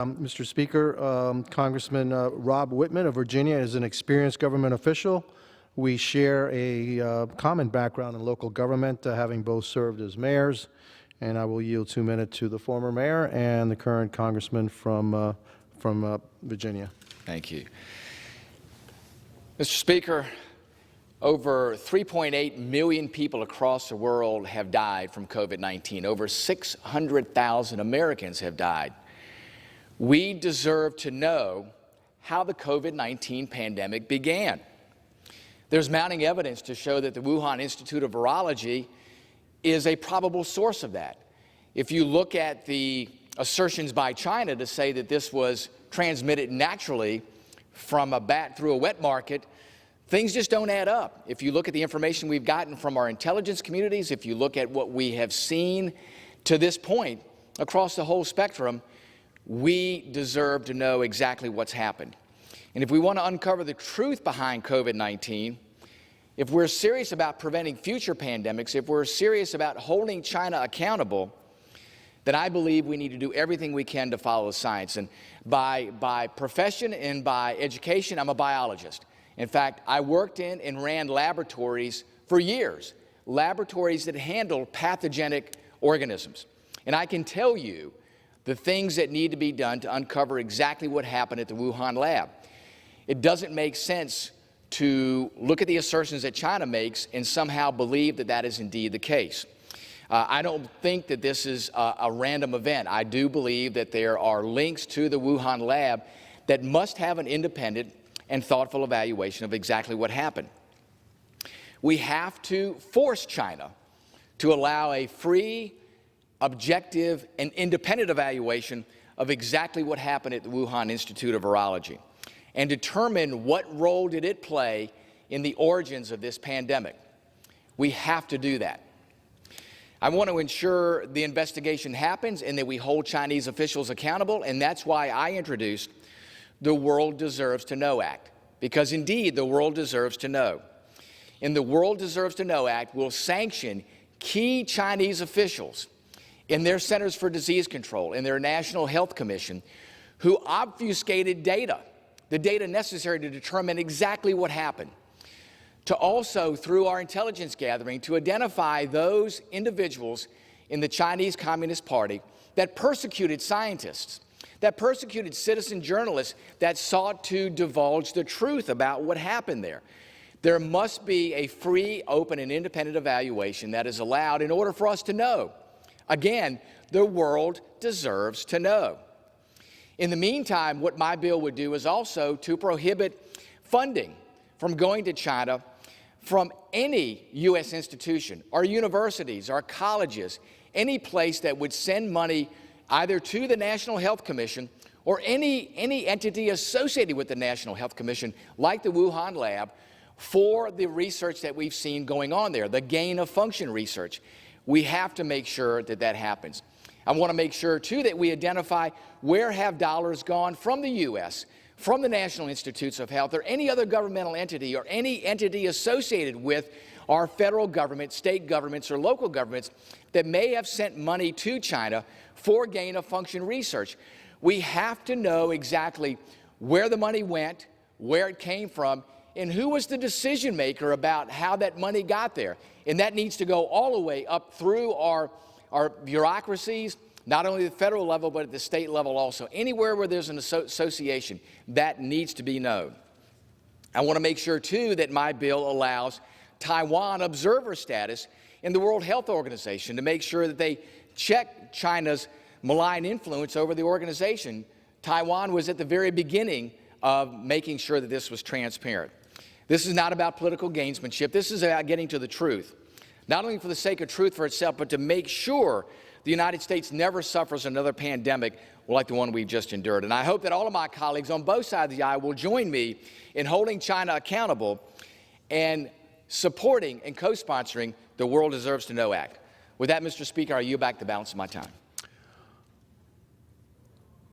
Mr. Speaker, Congressman Rob Wittman of Virginia is an experienced government official. We share a common background in local government, having both served as mayors. And I will yield 2 minutes to the former mayor and the current congressman from Virginia. Thank you. Mr. Speaker, over 3.8 million people across the world have died from COVID-19. Over 600,000 Americans have died. We deserve to know how the COVID-19 pandemic began. There's mounting evidence to show that the Wuhan Institute of Virology is a probable source of that. If you look at the assertions by China to say that this was transmitted naturally from a bat through a wet market, things just don't add up. If you look at the information we've gotten from our intelligence communities, if you look at what we have seen to this point across the whole spectrum, we deserve to know exactly what's happened. And if we want to uncover the truth behind COVID-19, if we're serious about preventing future pandemics, if we're serious about holding China accountable, then I believe we need to do everything we can to follow the science. And by profession and by education, I'm a biologist. In fact, I worked in and ran laboratories for years, laboratories that handled pathogenic organisms. And I can tell you the things that need to be done to uncover exactly what happened at the Wuhan lab. It doesn't make sense to look at the assertions that China makes and somehow believe that that is indeed the case. I don't think that this is a random event. I do believe that there are links to the Wuhan lab that must have an independent and thoughtful evaluation of exactly what happened. We have to force China to allow a free, objective, and independent evaluation of exactly what happened at the Wuhan Institute of Virology and determine what role did it play in the origins of this pandemic. We have to do that. I want to ensure the investigation happens and that we hold Chinese officials accountable, and that's why I introduced the World Deserves to Know Act, because indeed the world deserves to know. And the World Deserves to Know Act will sanction key Chinese officials in their Centers for Disease Control, in their National Health Commission, who obfuscated data, the data necessary to determine exactly what happened. To also, through our intelligence gathering, to identify those individuals in the Chinese Communist Party that persecuted scientists, that persecuted citizen journalists that sought to divulge the truth about what happened there. There must be a free, open, and independent evaluation that is allowed in order for us to know. Again, the world deserves to know. In the meantime, what my bill would do is also to prohibit funding from going to China from any U.S. institution, our universities, our colleges, any place that would send money either to the National Health Commission or any entity associated with the National Health Commission, like the Wuhan lab, for the research that we've seen going on there, the gain-of-function research. We have to make sure that that happens. I want to make sure, too, that we identify where have dollars gone from the U.S., from the National Institutes of Health, or any other governmental entity, or any entity associated with our federal government, state governments, or local governments that may have sent money to China for gain-of-function research. We have to know exactly where the money went, where it came from, and who was the decision maker about how that money got there. And that needs to go all the way up through our bureaucracies, not only at the federal level, but at the state level also. Anywhere where there's an association, that needs to be known. I want to make sure, too, that my bill allows Taiwan observer status in the World Health Organization to make sure that they check China's malign influence over the organization. Taiwan was at the very beginning of making sure that this was transparent. This is not about political gamesmanship. This is about getting to the truth, not only for the sake of truth for itself, but to make sure the United States never suffers another pandemic like the one we've just endured. And I hope that all of my colleagues on both sides of the aisle will join me in holding China accountable and supporting and co-sponsoring the World Deserves to Know Act. With that, Mr. Speaker, I yield back the balance of my time.